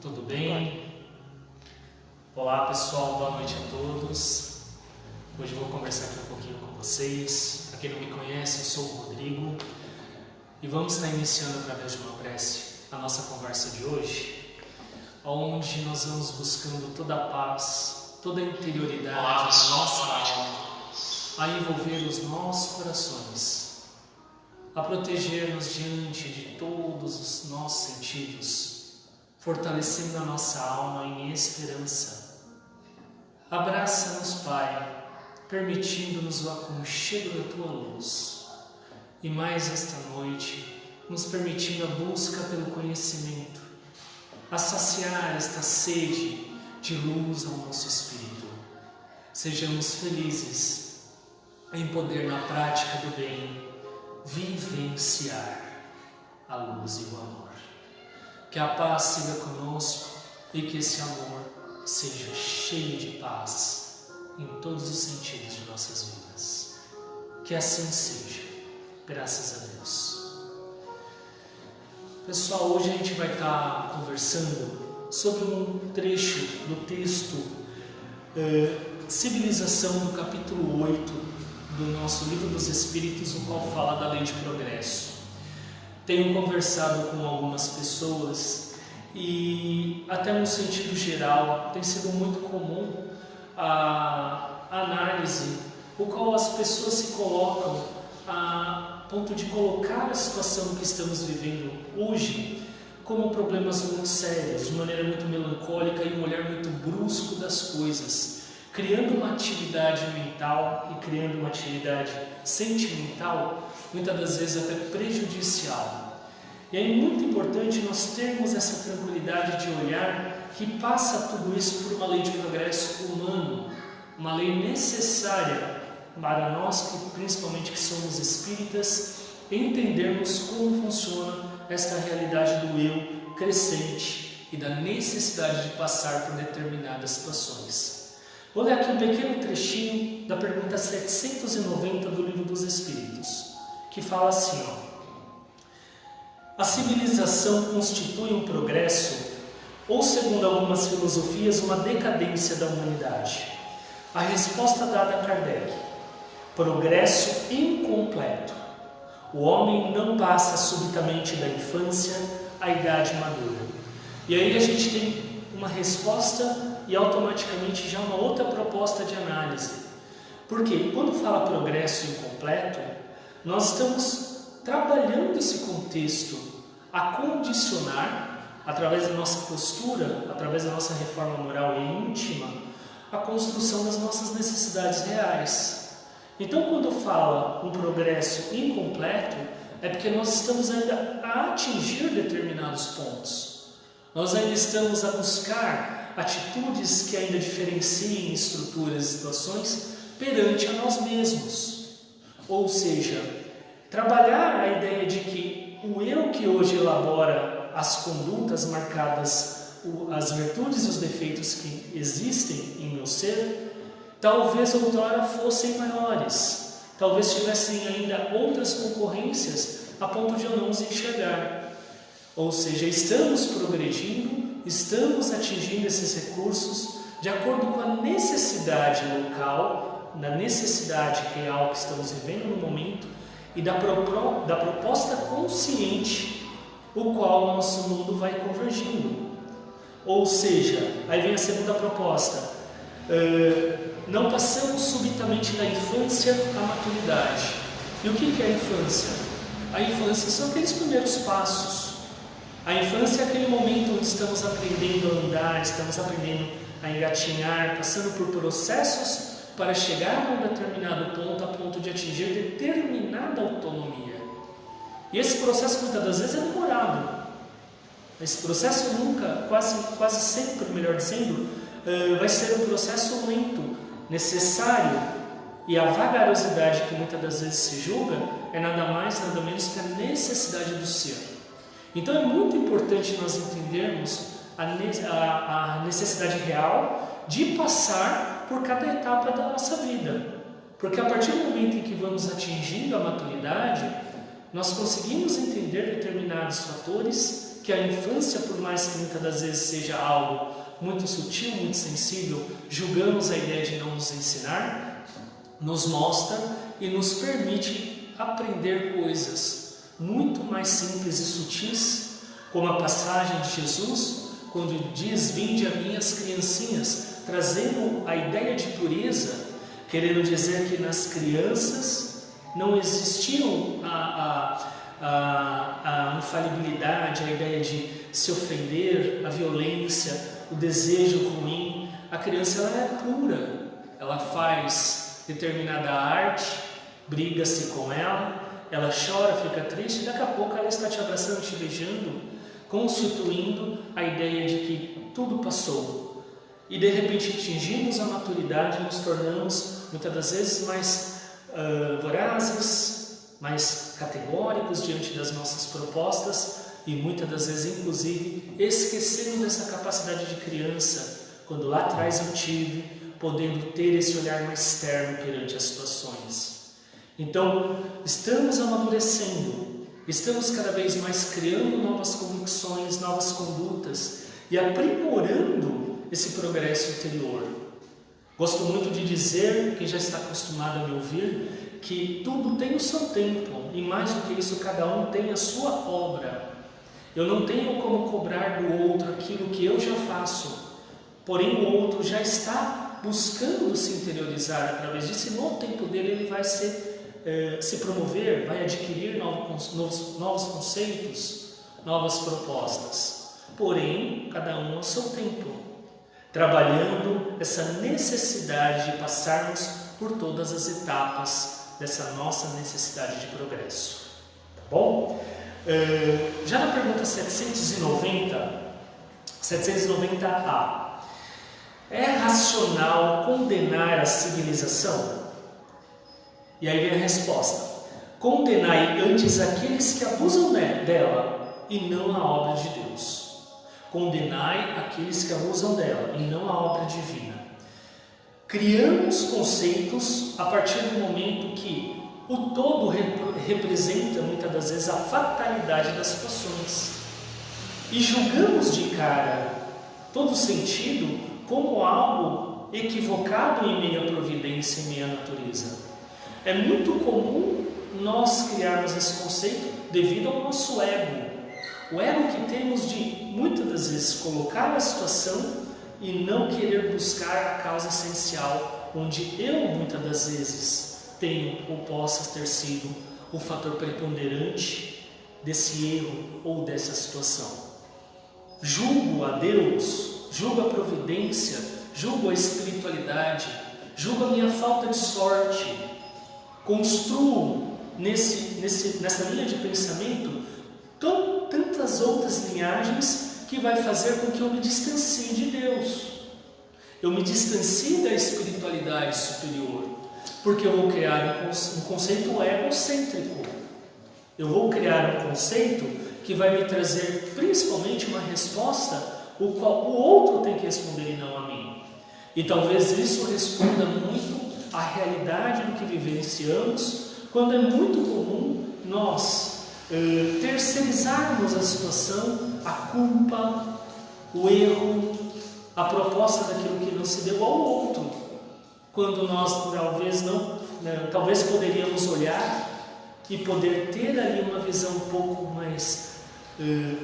Tudo bem? Olá pessoal, boa noite a todos. Hoje vou conversar aqui um pouquinho com vocês. Para quem não me conhece, eu sou o Rodrigo e vamos estar iniciando através de uma prece a nossa conversa de hoje, onde nós vamos buscando toda a paz, toda a interioridade da nossa alma, a envolver os nossos corações, a proteger-nos diante de todos os nossos sentidos, fortalecendo a nossa alma em esperança. Abraça-nos, Pai, permitindo-nos o aconchego da Tua luz, e mais esta noite, nos permitindo a busca pelo conhecimento, a saciar esta sede de luz ao nosso espírito. Sejamos felizes em poder, na prática do bem, vivenciar a luz e o amor. Que a paz siga conosco e que esse amor seja cheio de paz em todos os sentidos de nossas vidas. Que assim seja, graças a Deus. Pessoal, hoje a gente vai estar conversando sobre um trecho do texto Civilização, do capítulo 8 do nosso Livro dos Espíritos, no qual fala da lei de progresso. Tenho conversado com algumas pessoas e, até no sentido geral, tem sido muito comum a análise, o qual as pessoas se colocam a ponto de colocar a situação que estamos vivendo hoje como problemas muito sérios, de maneira muito melancólica e um olhar muito brusco das coisas, criando uma atividade mental e criando uma atividade sentimental, muitas das vezes até prejudicial. E é muito importante nós termos essa tranquilidade de olhar que passa tudo isso por uma lei de progresso humano, uma lei necessária para nós, principalmente que somos espíritas, entendermos como funciona esta realidade do eu crescente e da necessidade de passar por determinadas situações. Vou ler aqui um pequeno trechinho da pergunta 790 do Livro dos Espíritos, que fala assim, a civilização constitui um progresso ou, segundo algumas filosofias, uma decadência da humanidade? A resposta dada a Kardec: progresso incompleto. O homem não passa subitamente da infância à idade madura. E aí a gente tem uma resposta e automaticamente já uma outra proposta de análise. Porque quando fala progresso incompleto, nós estamos trabalhando esse contexto a condicionar, através da nossa postura, através da nossa reforma moral e íntima, a construção das nossas necessidades reais. Então, quando fala um progresso incompleto, é porque nós estamos ainda a atingir determinados pontos. Nós ainda estamos a buscar atitudes que ainda diferenciem estruturas e situações perante a nós mesmos. Ou seja, trabalhar a ideia de que o eu que hoje elabora as condutas marcadas, as virtudes e os defeitos que existem em meu ser, talvez outrora fossem maiores, talvez tivessem ainda outras concorrências a ponto de eu não os enxergar. Ou seja, estamos progredindo, estamos atingindo esses recursos de acordo com a necessidade local, na necessidade real que estamos vivendo no momento e da proposta consciente, o qual o nosso mundo vai convergindo. Ou seja, aí vem a segunda proposta, não passamos subitamente da infância à maturidade. E o que é a infância? A infância são aqueles primeiros passos. A infância é aquele momento onde estamos aprendendo a andar, estamos aprendendo a engatinhar, passando por processos para chegar a um determinado ponto, a ponto de atingir determinada autonomia. E esse processo muitas das vezes é demorado. Esse processo nunca, quase sempre, melhor dizendo, vai ser um processo lento, necessário, e a vagarosidade que muitas das vezes se julga é nada mais, nada menos que a necessidade do ser. Então é muito importante nós entendermos a necessidade real de passar por cada etapa da nossa vida. Porque a partir do momento em que vamos atingindo a maturidade, nós conseguimos entender determinados fatores que a infância, por mais que muitas das vezes seja algo muito sutil, muito sensível, julgamos a ideia de não nos ensinar, nos mostra e nos permite aprender coisas muito mais simples e sutis, como a passagem de Jesus, quando diz: vinde a mim as criancinhas, trazendo a ideia de pureza, querendo dizer que nas crianças não existiam a infalibilidade, a ideia de se ofender, a violência, o desejo ruim. A criança, ela é pura, ela faz determinada arte, briga-se com ela chora, fica triste, e daqui a pouco ela está te abraçando, te beijando, constituindo a ideia de que tudo passou. E de repente atingimos a maturidade e nos tornamos muitas das vezes mais vorazes, mais categóricos diante das nossas propostas e muitas das vezes inclusive esquecendo dessa capacidade de criança, quando lá atrás eu tive, podendo ter esse olhar mais terno perante as situações. Então, estamos amadurecendo, estamos cada vez mais criando novas convicções, novas condutas e aprimorando esse progresso interior. Gosto muito de dizer, quem já está acostumado a me ouvir, que tudo tem o seu tempo e mais do que isso, cada um tem a sua obra. Eu não tenho como cobrar do outro aquilo que eu já faço, porém o outro já está buscando se interiorizar através disso e no tempo dele ele vai se promover, vai adquirir novos conceitos, novas propostas. Porém, cada um ao seu tempo, trabalhando essa necessidade de passarmos por todas as etapas dessa nossa necessidade de progresso. Tá bom? Já na pergunta 790A, é racional condenar a civilização? E aí vem a resposta: condenai antes aqueles que abusam dela e não a obra de Deus. Condenai aqueles que abusam dela e não a obra divina. Criamos conceitos a partir do momento que o todo representa muitas das vezes a fatalidade das situações e julgamos de cara todo sentido como algo equivocado em meio à providência, em meio à natureza. É muito comum nós criarmos esse conceito devido ao nosso ego. O ego que temos de, muitas das vezes, colocar a situação e não querer buscar a causa essencial, onde eu, muitas das vezes, tenho ou possa ter sido o fator preponderante desse erro ou dessa situação. Julgo a Deus, julgo a providência, julgo a espiritualidade, julgo a minha falta de sorte, construo nessa linha de pensamento tantas outras linhagens que vai fazer com que eu me distancie de Deus. Eu me distancie da espiritualidade superior, porque eu vou criar um conceito egocêntrico. Eu vou criar um conceito que vai me trazer principalmente uma resposta o qual o outro tem que responder e não a mim. E talvez isso responda muito à realidade do que vivenciamos, quando é muito comum nós terceirizarmos a situação, a culpa, o erro, a proposta daquilo que não se deu ao outro, quando nós talvez poderíamos olhar e poder ter ali uma visão um pouco mais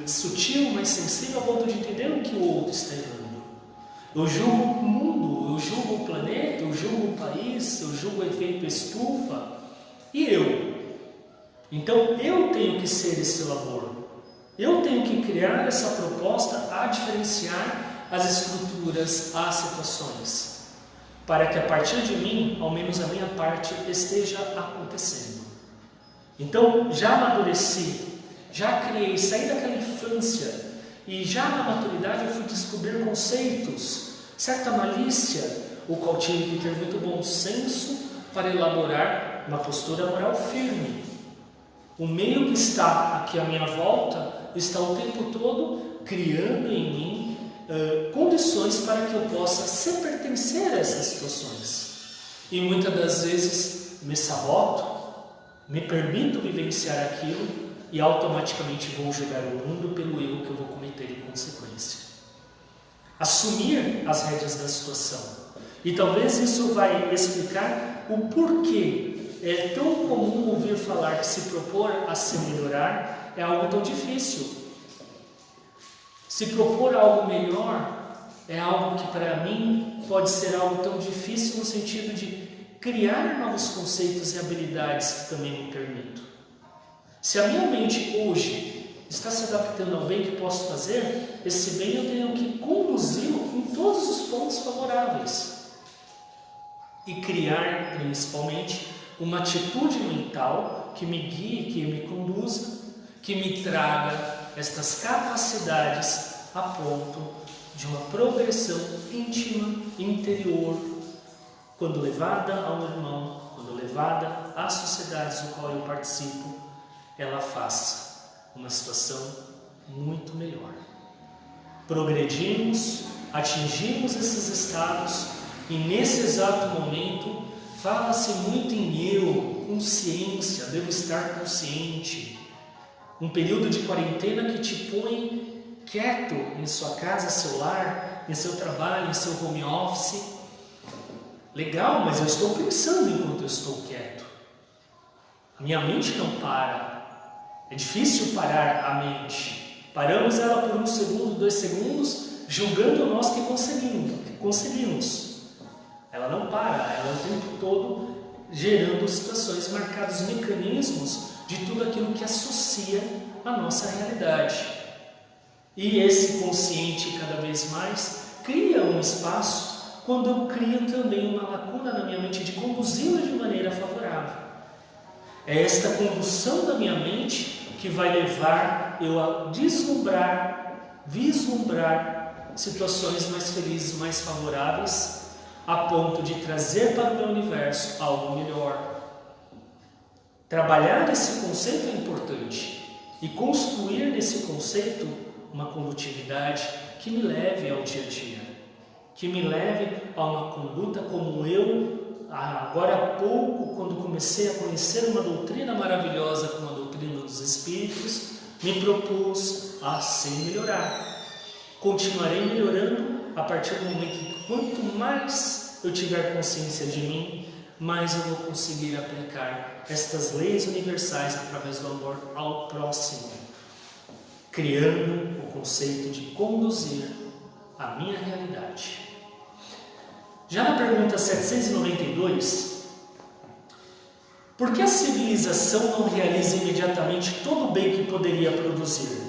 sutil, mais sensível, a ponto de entender o que o outro está errando. Eu julgo o mundo, eu julgo o planeta, eu julgo o país, eu julgo o efeito estufa, e eu? Então eu tenho que ser esse labor, eu tenho que criar essa proposta a diferenciar as estruturas, as situações, para que a partir de mim, ao menos a minha parte, esteja acontecendo. Então já amadureci, já criei, saí daquela infância e já na maturidade eu fui descobrir conceitos, certa malícia, o qual tive que ter muito bom senso para elaborar uma postura moral firme. O meio que está aqui à minha volta está o tempo todo criando em mim condições para que eu possa se pertencer a essas situações. E muitas das vezes me saboto, me permito vivenciar aquilo e automaticamente vou julgar o mundo pelo erro que eu vou cometer em consequência. Assumir as rédeas da situação. E talvez isso vai explicar o porquê é tão comum ouvir falar que se propor a se melhorar é algo tão difícil. Se propor algo melhor é algo que para mim pode ser algo tão difícil no sentido de criar novos conceitos e habilidades que também me permito. Se a minha mente hoje está se adaptando ao bem que posso fazer, esse bem eu tenho que conduzi-lo em todos os pontos favoráveis. E criar, principalmente, uma atitude mental que me guie, que me conduza, que me traga estas capacidades a ponto de uma progressão íntima, interior, quando levada ao meu irmão, quando levada às sociedades do qual eu participo, ela faça uma situação muito melhor. Progredimos, atingimos esses estados e nesse exato momento fala-se muito em eu, consciência, devo estar consciente. Um período de quarentena que te põe quieto em sua casa, seu lar, em seu trabalho, em seu home office. Legal, mas eu estou pensando enquanto eu estou quieto. A minha mente não para. É difícil parar a mente. Paramos ela por 1 segundo, 2 segundos, julgando nós que conseguimos. Ela não para, ela o tempo todo gerando situações, marcados mecanismos de tudo aquilo que associa a nossa realidade. E esse consciente cada vez mais cria um espaço quando eu crio também uma lacuna na minha mente de conduzi-la de maneira favorável. É esta condução da minha mente que vai levar eu a vislumbrar situações mais felizes, mais favoráveis, a ponto de trazer para o meu universo algo melhor. Trabalhar esse conceito é importante e construir nesse conceito uma condutividade que me leve ao dia a dia, que me leve a uma conduta como eu, agora há pouco, quando comecei a conhecer uma doutrina maravilhosa como a doutrina dos Espíritos, me propus a se melhorar. Continuarei melhorando a partir do momento que quanto mais eu tiver consciência de mim, mais eu vou conseguir aplicar estas leis universais através do amor ao próximo, criando o conceito de conduzir a minha realidade. Já na pergunta 792, por que a civilização não realiza imediatamente todo o bem que poderia produzir?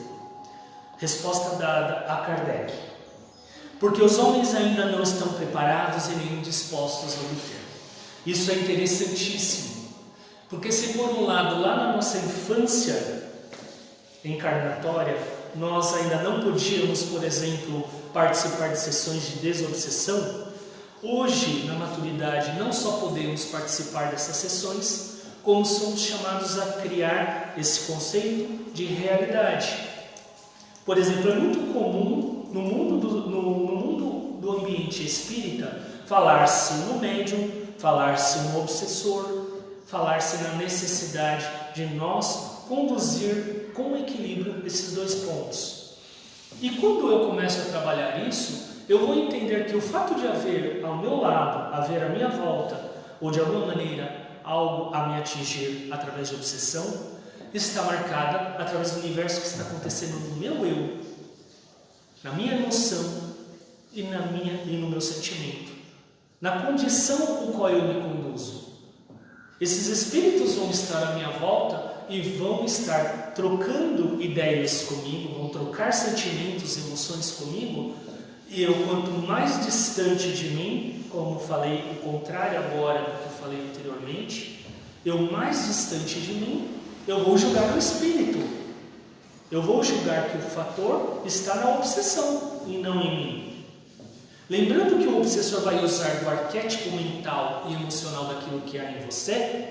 Resposta dada a Kardec. Porque os homens ainda não estão preparados e nem dispostos a obter. Isso é interessantíssimo. Porque se por um lado, lá na nossa infância encarnatória, nós ainda não podíamos, por exemplo, participar de sessões de desobsessão, hoje, na maturidade, não só podemos participar dessas sessões, como somos chamados a criar esse conceito de realidade. Por exemplo, é muito comum no mundo do ambiente espírita falar-se no médium, falar-se no obsessor, falar-se na necessidade de nós conduzir com equilíbrio esses dois pontos. E quando eu começo a trabalhar isso, eu vou entender que o fato de haver ao meu lado, haver à minha volta, ou de alguma maneira algo a me atingir através de obsessão, está marcada através do universo que está acontecendo no meu eu, na minha emoção e no meu sentimento, na condição com qual eu me conduzo. Esses espíritos vão estar à minha volta e vão estar trocando ideias comigo, vão trocar sentimentos e emoções comigo, e eu, quanto mais distante de mim, como falei o contrário agora do que eu falei anteriormente, eu mais distante de mim, eu vou julgar o espírito. Eu vou julgar que o fator está na obsessão e não em mim. Lembrando que o obsessor vai usar do arquétipo mental e emocional daquilo que há em você,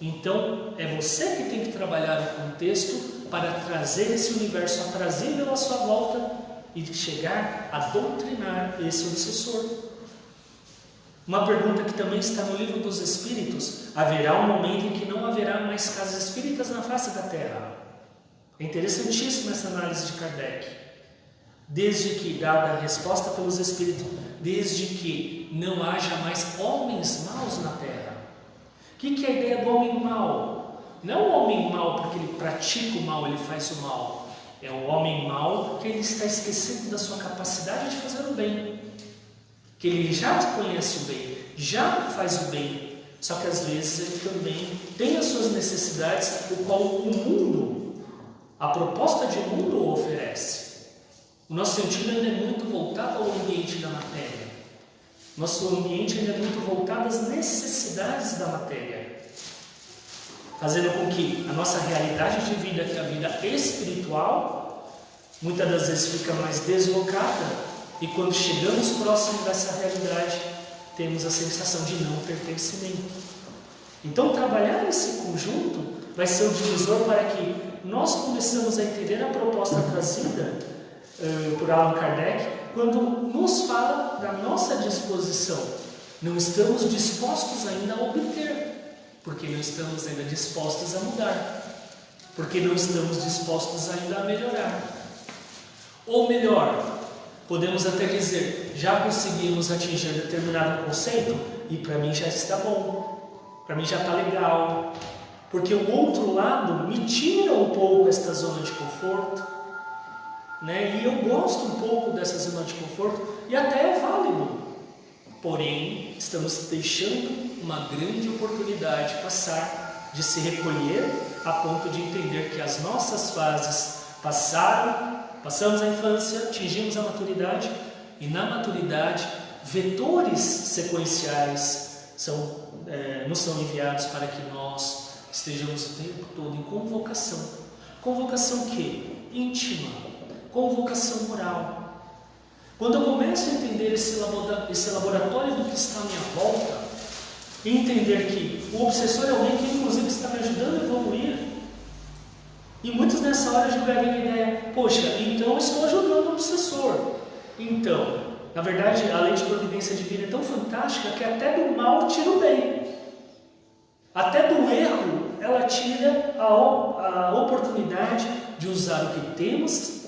então é você que tem que trabalhar o contexto para trazer esse universo aprazível à sua volta e chegar a doutrinar esse obsessor. Uma pergunta que também está no Livro dos Espíritos: haverá um momento em que não haverá mais casas espíritas na face da Terra? É interessantíssima essa análise de Kardec. Desde que, dada a resposta pelos Espíritos, desde que não haja mais homens maus na Terra. O que é a ideia do homem mau? Não é o homem mau porque ele pratica o mal, ele faz o mal. É o homem mau porque ele está esquecendo da sua capacidade de fazer o bem. Que ele já conhece o bem, já faz o bem. Só que às vezes ele também tem as suas necessidades, o qual o mundo, a proposta de mundo o oferece. O nosso sentido ainda é muito voltado ao ambiente da matéria. Nosso ambiente ainda é muito voltado às necessidades da matéria, fazendo com que a nossa realidade de vida, que é a vida espiritual, muitas das vezes fica mais deslocada, e quando chegamos próximo dessa realidade, temos a sensação de não pertencimento. Então, trabalhar esse conjunto vai ser o divisor para que nós começamos a entender a proposta trazida por Allan Kardec, quando nos fala da nossa disposição. Não estamos dispostos ainda a obter, porque não estamos ainda dispostos a mudar, porque não estamos dispostos ainda a melhorar. Ou melhor, podemos até dizer, já conseguimos atingir determinado conceito e para mim já está bom, para mim já está legal, porque o outro lado me tira um pouco esta zona de conforto, né? E eu gosto um pouco dessa zona de conforto e até é válido, porém estamos deixando uma grande oportunidade passar de se recolher a ponto de entender que as nossas fases passamos a infância, atingimos a maturidade e na maturidade vetores sequenciais nos são enviados para que nós estejamos o tempo todo em convocação. Convocação que? Íntima. Convocação moral. Quando eu começo a entender esse laboratório do que está à minha volta, e entender que o obsessor é alguém que inclusive está me ajudando a evoluir, e muitos nessa hora julgariam a ideia, poxa, então eu estou ajudando o obsessor. Então, na verdade, a lei de providência divina é tão fantástica que até do mal tira o bem. Até do erro, ela tira a oportunidade de usar o que temos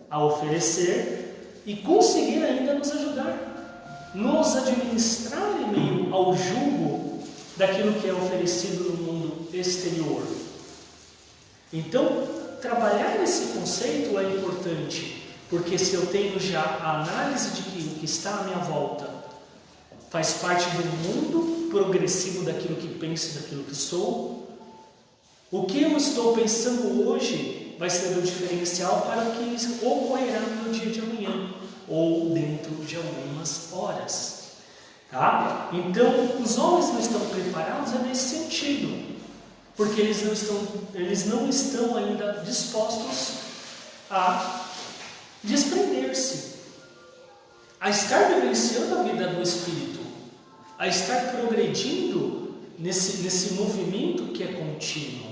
a oferecer e conseguir ainda nos ajudar, nos administrar em meio ao jugo daquilo que é oferecido no mundo exterior. Então, trabalhar esse conceito é importante, porque se eu tenho já a análise de que o que está à minha volta faz parte do mundo progressivo daquilo que penso e daquilo que sou, o que eu estou pensando hoje vai ser o diferencial para o que ocorrerá no dia de amanhã ou dentro de algumas horas. Tá? Então, os homens não estão preparados nesse sentido, porque eles não estão ainda dispostos a desprender-se, a estar vivenciando a vida do Espírito, a estar progredindo nesse movimento que é contínuo.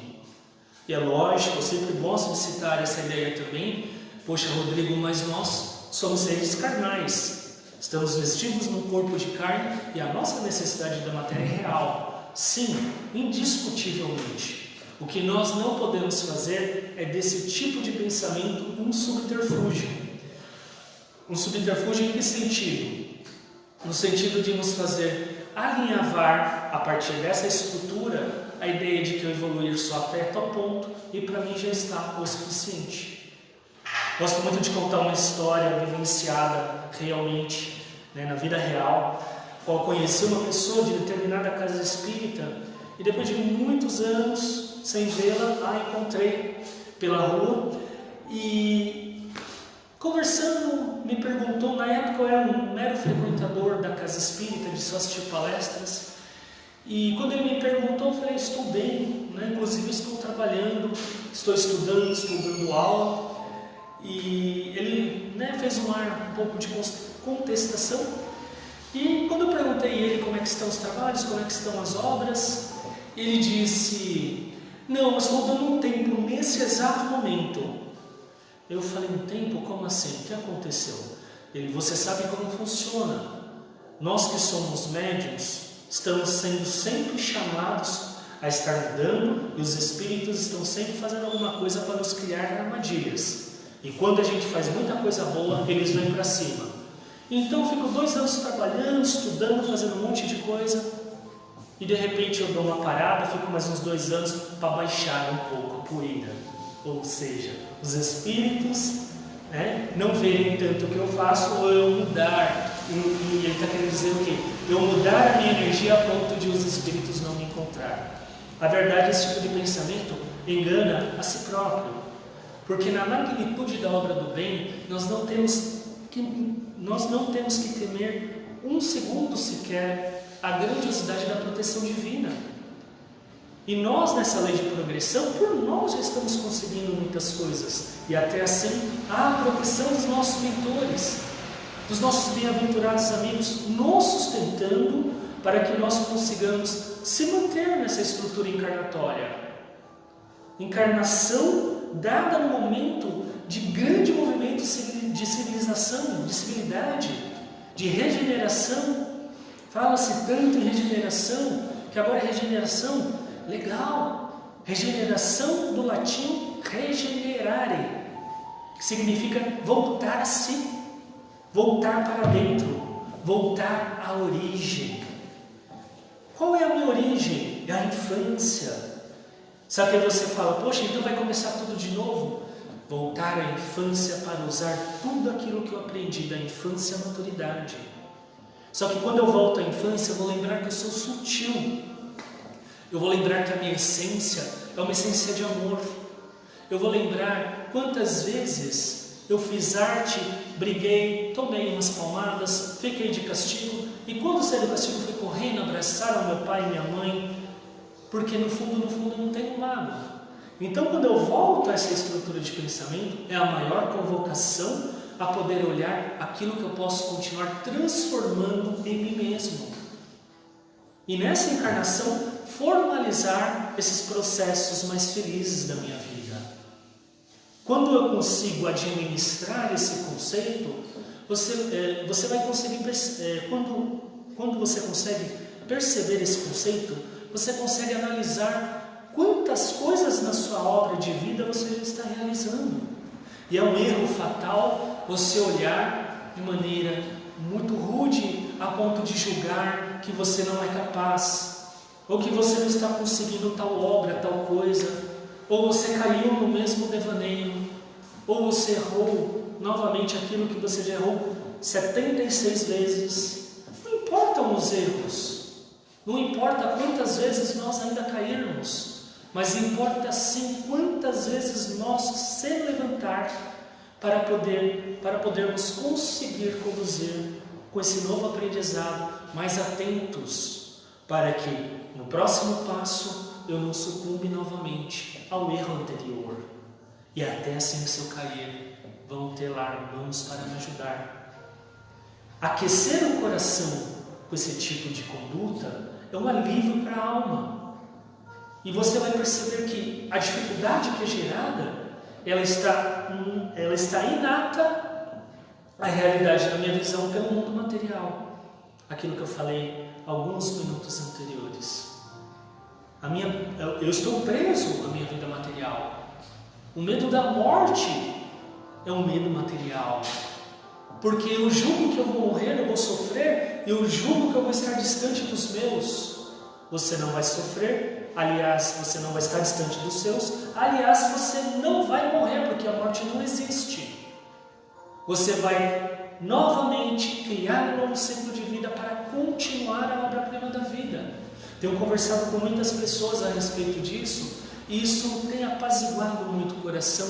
E é lógico, eu sempre gosto de citar essa ideia também. Poxa, Rodrigo, mas nós somos seres carnais. Estamos vestidos num corpo de carne e a nossa necessidade da matéria é real. Sim, indiscutivelmente. O que nós não podemos fazer é desse tipo de pensamento um subterfúgio. Um subterfúgio em que sentido? No sentido de nos fazer alinhavar, a partir dessa estrutura, a ideia de que eu evoluir só até tal ponto e para mim já está o suficiente. Gosto muito de contar uma história vivenciada realmente, né, na vida real, qual conheci uma pessoa de determinada casa espírita e depois de muitos anos sem vê-la, a encontrei pela rua e conversando me perguntou, na época eu era um mero frequentador da casa espírita, de só assistir palestras. E quando ele me perguntou, eu falei, estou bem, né? Inclusive estou trabalhando, estou estudando, estou dando aula. E ele, né, fez um ar um pouco de contestação. E quando eu perguntei a ele como é que estão os trabalhos, como é que estão as obras, ele disse, não, eu estou dando um tempo nesse exato momento. Eu falei, um tempo? Como assim? O que aconteceu? Ele, você sabe como funciona. Nós que somos médiuns, estamos sendo sempre chamados a estar mudando, e os espíritos estão sempre fazendo alguma coisa para nos criar armadilhas. E quando a gente faz muita coisa boa, eles vêm para cima. Então eu fico 2 anos trabalhando, estudando, fazendo um monte de coisa, e de repente eu dou uma parada, fico mais uns 2 anos para baixar um pouco a poeira. Ou seja, os espíritos não verem tanto o que eu faço, ou eu mudar. E ele está querendo dizer o quê? Eu mudar a minha energia a ponto de os espíritos não me encontrar. A verdade, esse tipo de pensamento engana a si próprio. Porque na magnitude da obra do bem, nós não temos que temer um segundo sequer a grandiosidade da proteção divina. E nós, nessa lei de progressão, por nós já estamos conseguindo muitas coisas. E até assim, a proteção dos nossos mentores, dos nossos bem-aventurados amigos, nos sustentando para que nós consigamos se manter nessa estrutura encarnatória. Encarnação dada no momento de grande movimento de civilização, de civilidade, de regeneração. Fala-se tanto em regeneração, que agora regeneração, legal. Regeneração do latim regenerare, que significa voltar a si, voltar para dentro, voltar à origem. Qual é a minha origem? É a infância. Sabe que você fala, poxa, então vai começar tudo de novo? Voltar à infância para usar tudo aquilo que eu aprendi da infância à maturidade. Só que quando eu volto à infância, eu vou lembrar que eu sou sutil. Eu vou lembrar que a minha essência é uma essência de amor. Eu vou lembrar quantas vezes eu fiz arte, briguei, tomei umas palmadas, fiquei de castigo. E quando saí do castigo, fui correndo, abraçar o meu pai e minha mãe. Porque no fundo não tenho mágoa. Então quando eu volto a essa estrutura de pensamento, é a maior convocação a poder olhar aquilo que eu posso continuar transformando em mim mesmo. E nessa encarnação, formalizar esses processos mais felizes da minha vida. Quando eu consigo administrar esse conceito, você vai conseguir, quando você consegue perceber esse conceito, você consegue analisar quantas coisas na sua obra de vida você já está realizando. E é um erro fatal você olhar de maneira muito rude a ponto de julgar que você não é capaz, ou que você não está conseguindo tal obra, tal coisa, ou você caiu no mesmo devaneio, ou você errou novamente aquilo que você já errou 76 vezes. Não importam os erros. Não importa quantas vezes nós ainda cairmos, mas importa sim quantas vezes nós se levantar para podermos conseguir conduzir com esse novo aprendizado mais atentos, para que no próximo passo eu não sucumbe novamente ao erro anterior. E até assim, se eu cair, vão ter lá mãos para me ajudar. Aquecer o coração com esse tipo de conduta é um alívio para a alma. E você vai perceber que a dificuldade que é gerada, ela está inata à realidade da minha visão pelo mundo material. Aquilo que eu falei alguns minutos anteriores. Eu estou preso à minha vida material. O medo da morte é um medo material. Porque eu julgo que eu vou morrer, eu vou sofrer, eu julgo que eu vou estar distante dos meus. Você não vai sofrer, aliás, você não vai estar distante dos seus, aliás, você não vai morrer, porque a morte não existe. Você vai novamente criar um novo ciclo de vida para continuar a obra-prima da vida. Tenho conversado com muitas pessoas a respeito disso, e isso tem apaziguado muito o coração,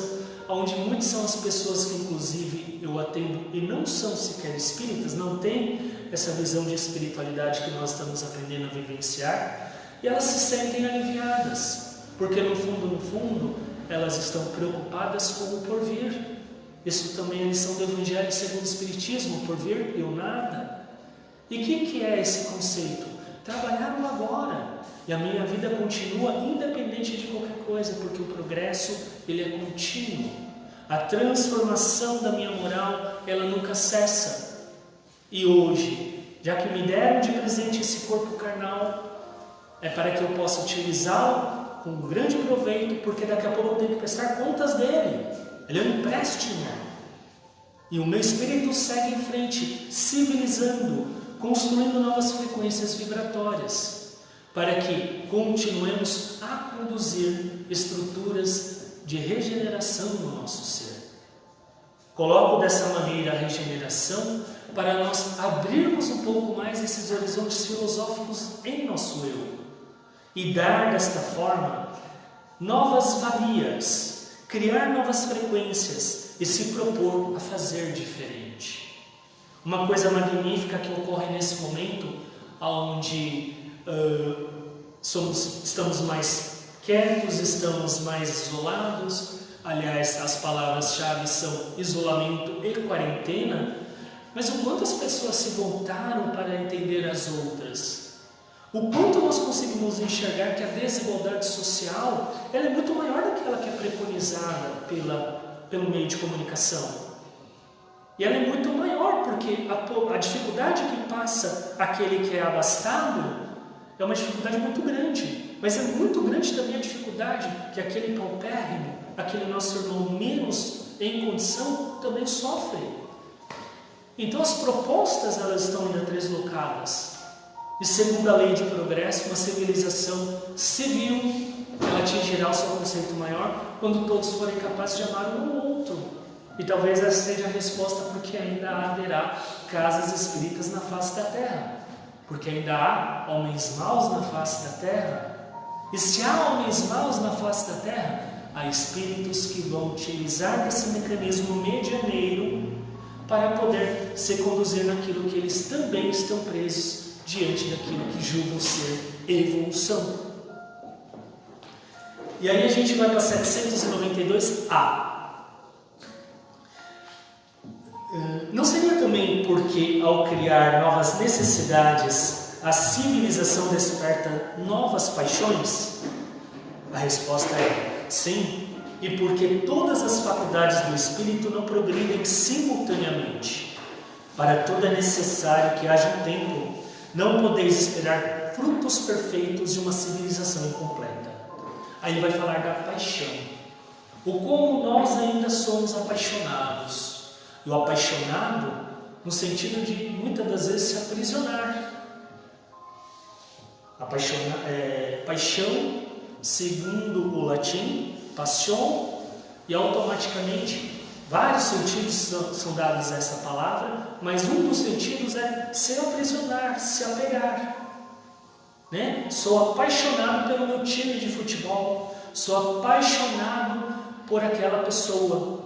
onde muitas são as pessoas que inclusive eu atendo e não são sequer espíritas, não têm essa visão de espiritualidade que nós estamos aprendendo a vivenciar, e elas se sentem aliviadas, porque no fundo, elas estão preocupadas com o porvir. Isso também é a lição do Evangelho segundo o Espiritismo, o porvir e o nada. E o que é esse conceito? Trabalhar no agora. E a minha vida continua independente de qualquer coisa, porque o progresso, ele é contínuo. A transformação da minha moral, ela nunca cessa. E hoje, já que me deram de presente esse corpo carnal, é para que eu possa utilizá-lo com grande proveito, porque daqui a pouco eu tenho que prestar contas dele. Ele é um empréstimo. E o meu espírito segue em frente, civilizando, construindo novas frequências vibratórias, para que continuemos a conduzir estruturas de regeneração no nosso ser. Coloco dessa maneira a regeneração para nós abrirmos um pouco mais esses horizontes filosóficos em nosso eu e dar desta forma novas valias, criar novas frequências e se propor a fazer diferente. Uma coisa magnífica que ocorre nesse momento, onde estamos mais quietos, estamos mais isolados. Aliás, as palavras-chave são isolamento e quarentena, mas o quanto as pessoas se voltaram para entender as outras. O quanto nós conseguimos enxergar que a desigualdade social ela é muito maior daquela que é preconizada pelo meio de comunicação. E ela é muito maior porque a dificuldade que passa aquele que é abastado é uma dificuldade muito grande. Mas é muito grande também a dificuldade que aquele paupérrimo, aquele nosso irmão menos em condição, também sofre. Então as propostas elas estão ainda deslocadas. E segundo a lei de progresso, uma civilização civil, ela atingirá o seu conceito maior quando todos forem capazes de amar um ao outro. E talvez essa seja a resposta porque ainda haverá casas espíritas na face da Terra. Porque ainda há homens maus na face da Terra. E se há homens maus na face da Terra, há espíritos que vão utilizar desse mecanismo medianeiro para poder se conduzir naquilo que eles também estão presos diante daquilo que julgam ser evolução. E aí a gente vai para 792A. Não seria também porque, ao criar novas necessidades, a civilização desperta novas paixões? A resposta é sim, e porque todas as faculdades do espírito não progridem simultaneamente. Para tudo é necessário que haja um tempo. Não podeis esperar frutos perfeitos de uma civilização incompleta. Aí ele vai falar da paixão. O como nós ainda somos apaixonados. E o apaixonado no sentido de muitas das vezes se aprisionar. Paixão, segundo o latim, passion, e automaticamente vários sentidos são dados a essa palavra, mas um dos sentidos é se aprisionar, se apegar. Né? Sou apaixonado pelo meu time de futebol, sou apaixonado por aquela pessoa.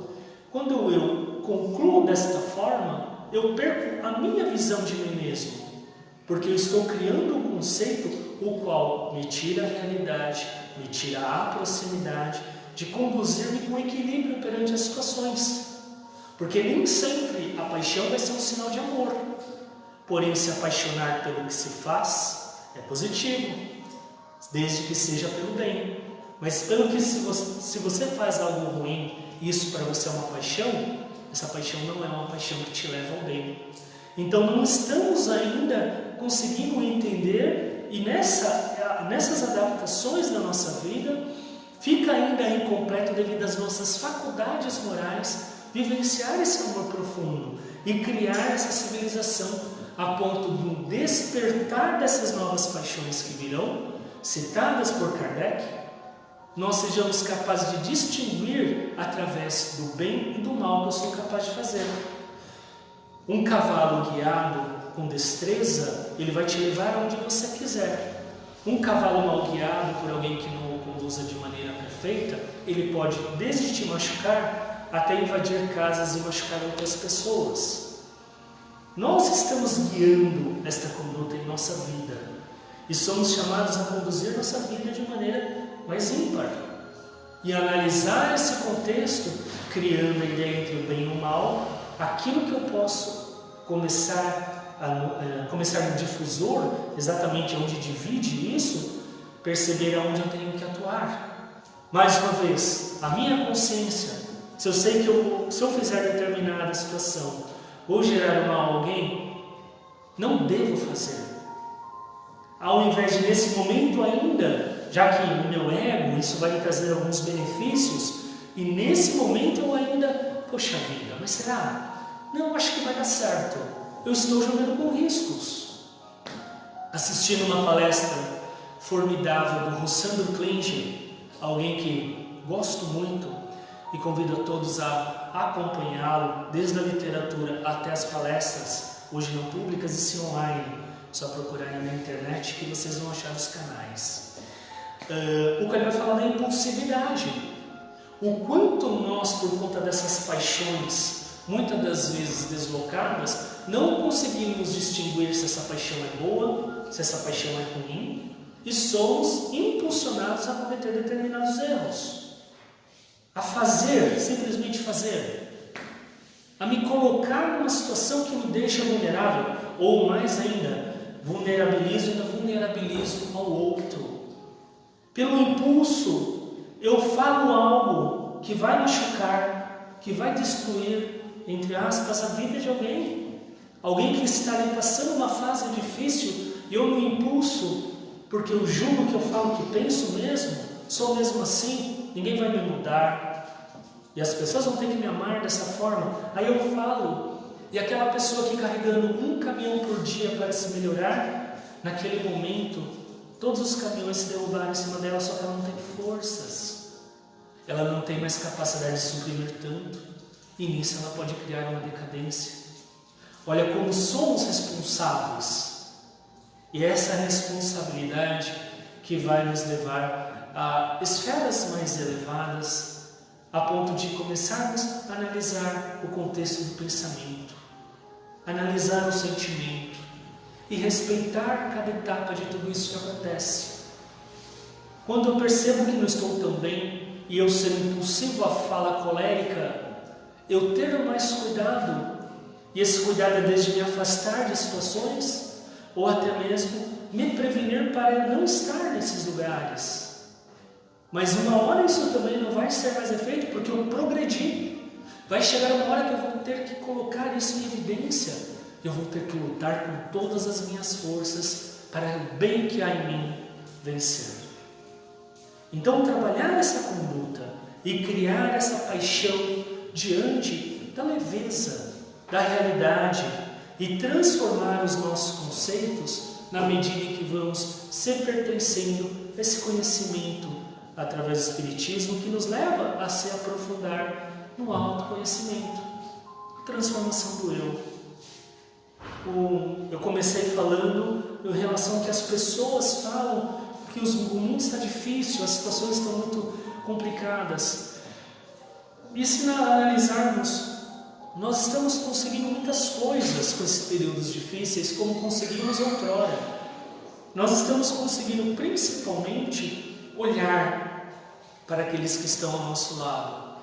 Quando eu concluo desta forma, eu perco a minha visão de mim mesmo, porque eu estou criando um conceito o qual me tira a realidade, me tira a proximidade de conduzir-me com equilíbrio perante as situações. Porque nem sempre a paixão vai ser um sinal de amor. Porém, se apaixonar pelo que se faz é positivo, desde que seja pelo bem. Mas pelo que se você faz algo ruim, isso para você é uma paixão, essa paixão não é uma paixão que te leva ao bem. Então não estamos ainda conseguindo entender, e nessas adaptações da nossa vida, fica ainda incompleto devido às nossas faculdades morais, vivenciar esse amor profundo e criar essa civilização a ponto do despertar dessas novas paixões que virão, citadas por Kardec, nós sejamos capazes de distinguir através do bem e do mal que eu sou capaz de fazer. Um cavalo guiado com destreza, ele vai te levar aonde você quiser. Um cavalo mal guiado por alguém que não o conduza de maneira perfeita, ele pode desde te machucar até invadir casas e machucar outras pessoas. Nós estamos guiando esta conduta em nossa vida e somos chamados a conduzir nossa vida de maneira mais ímpar e analisar esse contexto, criando a ideia entre o bem e o mal, aquilo que eu posso começar no difusor, exatamente onde divide isso, perceber aonde eu tenho que atuar. Mais uma vez, a minha consciência, se eu sei que se eu fizer determinada situação ou gerar mal a alguém, não devo fazer. ao invés de nesse momento ainda, já que o meu ego, isso vai me trazer alguns benefícios, e nesse momento eu ainda, poxa vida, mas será? Não, acho que vai dar certo. Eu estou jogando com riscos. Assistindo uma palestra formidável do Russandro Klinger, alguém que gosto muito e convido a todos a acompanhá-lo, desde a literatura até as palestras, hoje não públicas e sim online. Só procurarem na internet que vocês vão achar os canais. O que ele vai falar da impulsividade. O quanto nós, por conta dessas paixões, muitas das vezes deslocadas, não conseguimos distinguir se essa paixão é boa, se essa paixão é ruim, e somos impulsionados a cometer determinados erros. A fazer, simplesmente fazer. A me colocar numa situação que me deixa vulnerável, ou mais ainda, vulnerabilizo ao outro. Pelo impulso, eu falo algo que vai machucar, que vai destruir, entre aspas, a vida de alguém. Alguém que está ali passando uma fase difícil e eu no impulso, porque eu julgo que eu falo que penso mesmo, sou mesmo assim, ninguém vai me mudar. E as pessoas vão ter que me amar dessa forma. Aí eu falo. E aquela pessoa que carregando um caminhão por dia para se melhorar, naquele momento, todos os caminhões se derrubaram em cima dela, só que ela não tem forças. Ela não tem mais capacidade de suprimir tanto. E nisso ela pode criar uma decadência. Olha como somos responsáveis. E essa responsabilidade que vai nos levar a esferas mais elevadas, a ponto de começarmos a analisar o contexto do pensamento, analisar o sentimento e respeitar cada etapa de tudo isso que acontece. Quando eu percebo que não estou tão bem e eu ser impulsivo à fala colérica, eu ter mais cuidado, e esse cuidado é desde me afastar de situações ou até mesmo me prevenir para não estar nesses lugares. Mas uma hora isso também não vai ser mais efeito, porque eu progredi. Vai chegar uma hora que eu vou ter que colocar isso em evidência. Eu vou ter que lutar com todas as minhas forças para o bem que há em mim vencer. Então, trabalhar essa conduta e criar essa paixão diante da leveza, da realidade e transformar os nossos conceitos na medida em que vamos se pertencendo a esse conhecimento através do Espiritismo que nos leva a se aprofundar no autoconhecimento, transformação do eu. Eu comecei falando em relação a que as pessoas falam que o mundo está difícil, as situações estão muito complicadas. E se analisarmos, nós estamos conseguindo muitas coisas com esses períodos difíceis, como conseguimos outrora. Nós estamos conseguindo principalmente olhar para aqueles que estão ao nosso lado.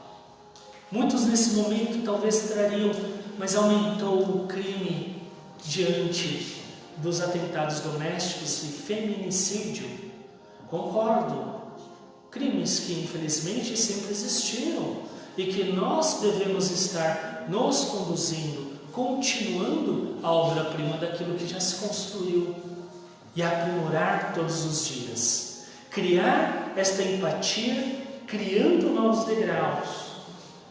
Muitos nesse momento talvez trariam, mas aumentou o crime diante dos atentados domésticos e feminicídio. Concordo. Crimes que infelizmente sempre existiram e que nós devemos estar nos conduzindo, continuando a obra-prima daquilo que já se construiu e aprimorar todos os dias. Criar esta empatia, criando novos degraus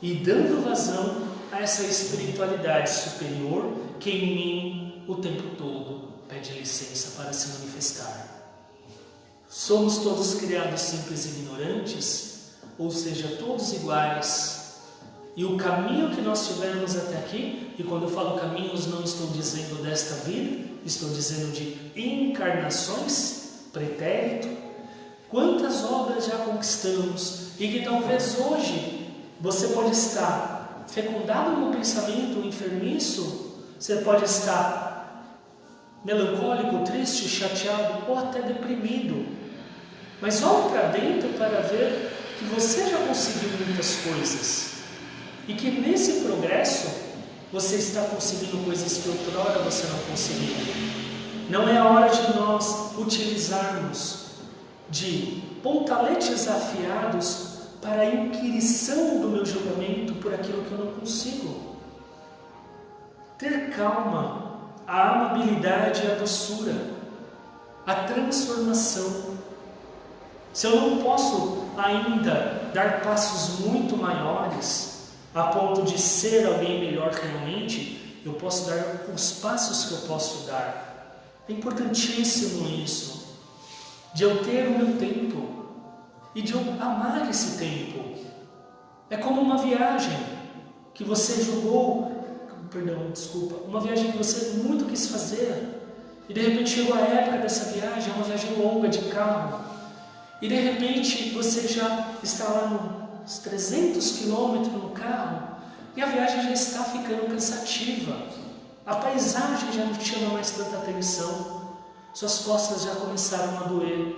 e dando vazão a essa espiritualidade superior que em mim o tempo todo pede licença para se manifestar. Somos todos criados simples e ignorantes, ou seja, todos iguais. E o caminho que nós tivemos até aqui, e quando eu falo caminhos não estou dizendo desta vida, estou dizendo de encarnações, pretérito. Quantas obras já conquistamos e que talvez hoje você pode estar fecundado no pensamento enfermiço, você pode estar melancólico, triste, chateado ou até deprimido. Mas olhe para dentro para ver que você já conseguiu muitas coisas e que nesse progresso você está conseguindo coisas que outrora você não conseguiu. Não é a hora de nós utilizarmos de pontaletes afiados para a inquirição do meu julgamento por aquilo que eu não consigo. Ter calma, a amabilidade e a doçura. a transformação. Se eu não posso ainda dar passos muito maiores, a ponto de ser alguém melhor realmente, eu posso dar os passos que eu posso dar. É importantíssimo isso, de eu ter o meu tempo e de eu amar esse tempo. É como uma viagem que você uma viagem que você muito quis fazer, e de repente chegou a época dessa viagem, é uma viagem longa de carro, e de repente você já está lá uns 300 quilômetros no carro, e a viagem já está ficando cansativa, a paisagem já não te chama mais tanta atenção, suas costas já começaram a doer,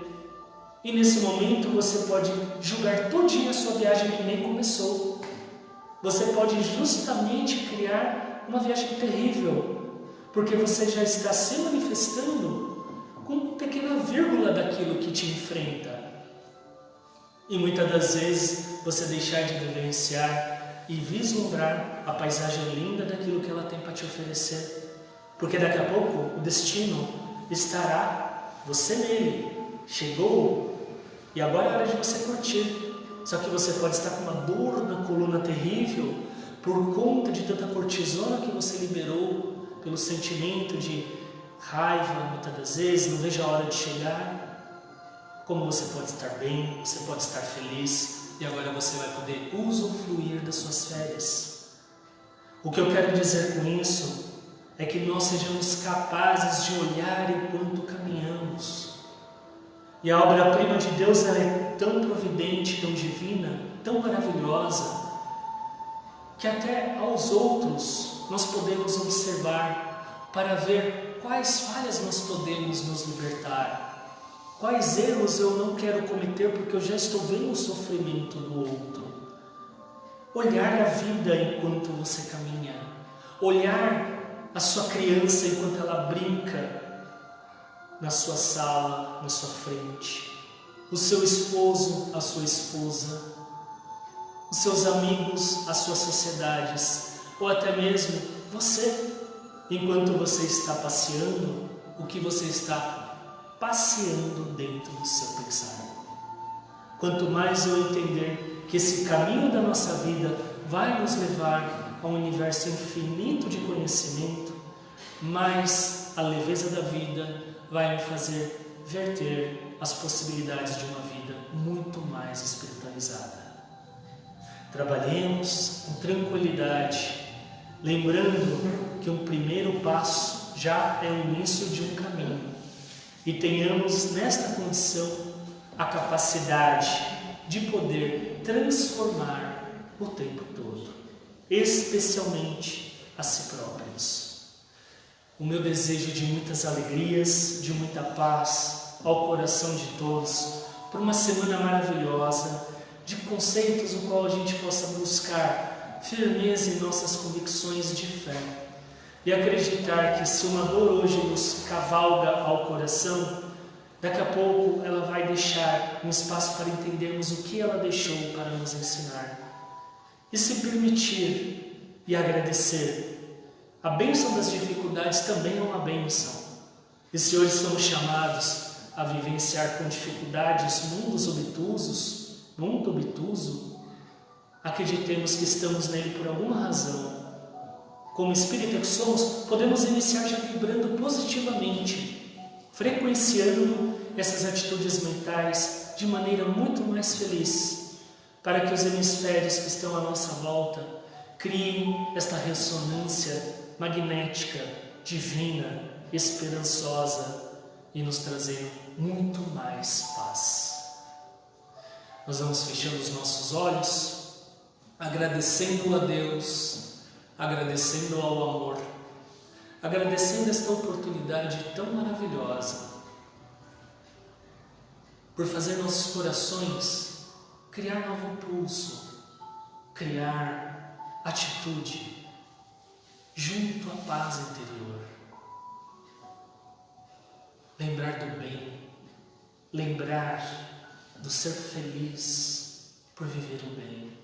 e nesse momento você pode julgar todinha a sua viagem que nem começou. Você pode justamente criar uma viagem terrível, porque você já está se manifestando com uma pequena vírgula daquilo que te enfrenta. E muitas das vezes você deixar de vivenciar e vislumbrar a paisagem linda daquilo que ela tem para te oferecer. Porque daqui a pouco o destino estará você nele. Chegou e agora é hora de você curtir. Só que você pode estar com uma dor na coluna terrível por conta de tanta cortisona que você liberou, pelo sentimento de raiva, muitas das vezes, não vejo a hora de chegar. Como você pode estar bem, você pode estar feliz, e agora você vai poder usufruir das suas férias. O que eu quero dizer com isso é que nós sejamos capazes de olhar enquanto caminhamos. E a obra-prima de Deus ela é tão providente, tão divina, tão maravilhosa, que até aos outros nós podemos observar para ver quais falhas nós podemos nos libertar, quais erros eu não quero cometer porque eu já estou vendo o sofrimento do outro. Olhar a vida enquanto você caminha, olhar a sua criança enquanto ela brinca na sua sala, na sua frente, o seu esposo, a sua esposa, os seus amigos, as suas sociedades, ou até mesmo você, enquanto você está passeando, o que você está passeando dentro do seu pensar. Quanto mais eu entender que esse caminho da nossa vida vai nos levar a um universo infinito de conhecimento, mais a leveza da vida vai me fazer verter as possibilidades de uma vida muito mais espiritualizada. Trabalhemos com tranquilidade, lembrando que um primeiro passo já é o início de um caminho, e tenhamos nesta condição a capacidade de poder transformar o tempo todo, especialmente a si próprios. O meu desejo de muitas alegrias, de muita paz ao coração de todos, por uma semana maravilhosa, de conceitos no qual a gente possa buscar firmeza em nossas convicções de fé e acreditar que se uma dor hoje nos cavalga ao coração, daqui a pouco ela vai deixar um espaço para entendermos o que ela deixou para nos ensinar e se permitir e agradecer. A bênção das dificuldades também é uma bênção. E se hoje somos chamados a vivenciar com dificuldades mundo obtuso, acreditemos que estamos nele por alguma razão. Como espírita que somos, podemos iniciar já vibrando positivamente, frequenciando essas atitudes mentais de maneira muito mais feliz, para que os hemisférios que estão à nossa volta criem esta ressonância magnética, divina, esperançosa e nos trazendo muito mais paz. Nós vamos fechando os nossos olhos, agradecendo a Deus, agradecendo ao amor, agradecendo esta oportunidade tão maravilhosa, por fazer nossos corações criar novo pulso, criar atitude, junto à paz interior. Lembrar do bem, lembrar do ser feliz por viver o bem.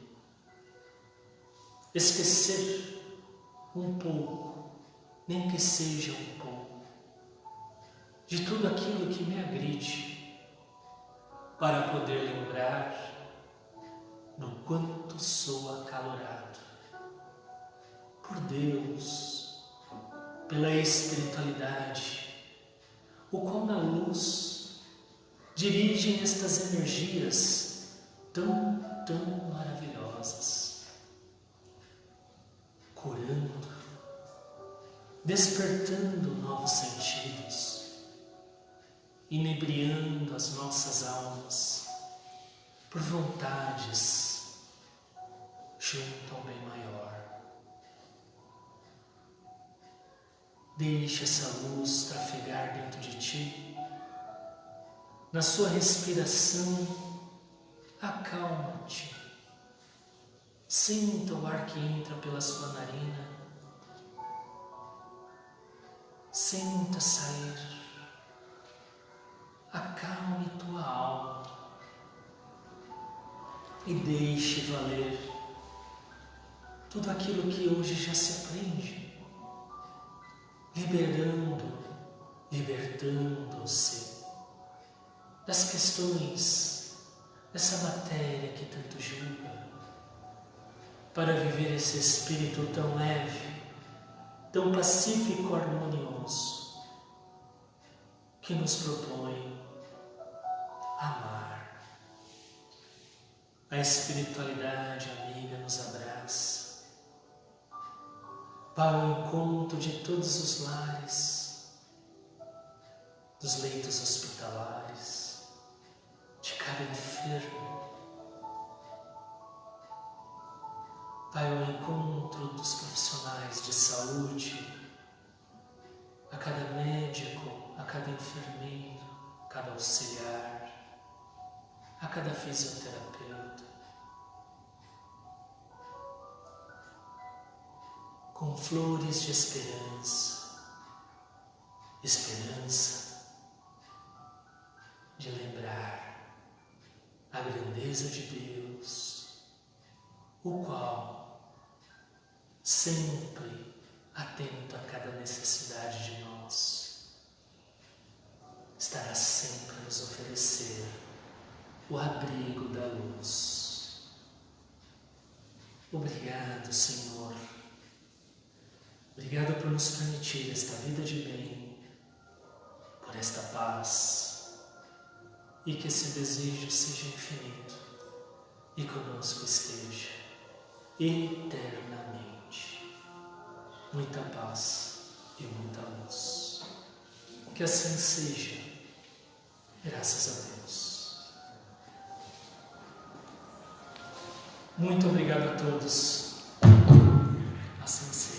Esquecer um pouco, nem que seja um pouco, de tudo aquilo que me agride, para poder lembrar do quanto sou acalorado por Deus, pela espiritualidade, o qual na luz dirigem estas energias tão maravilhosas, curando, despertando novos sentidos, inebriando as nossas almas por vontades junto ao bem maior. Deixe essa luz trafegar dentro de ti. Na sua respiração, acalma-te. Sinta o ar que entra pela sua narina. Sinta sair. Acalme tua alma. E deixe valer tudo aquilo que hoje já se aprende. Libertando-se das questões, dessa matéria que tanto julga, para viver esse espírito tão leve, tão pacífico, harmonioso, que nos propõe amar. A espiritualidade amiga nos abraça, para o encontro de todos os lares, dos leitos hospitalares, de cada enfermo, vai ao encontro dos profissionais de saúde, a cada médico, a cada enfermeiro, a cada auxiliar, a cada fisioterapeuta, com flores de esperança, esperança de lembrar a grandeza de Deus, o qual, sempre atento a cada necessidade de nós, estará sempre a nos oferecer o abrigo da luz. Obrigado, Senhor. Obrigado por nos permitir esta vida de bem, por esta paz, e que esse desejo seja infinito e conosco esteja eternamente. Muita paz e muita luz. Que assim seja, graças a Deus. Muito obrigado a todos. Assim seja.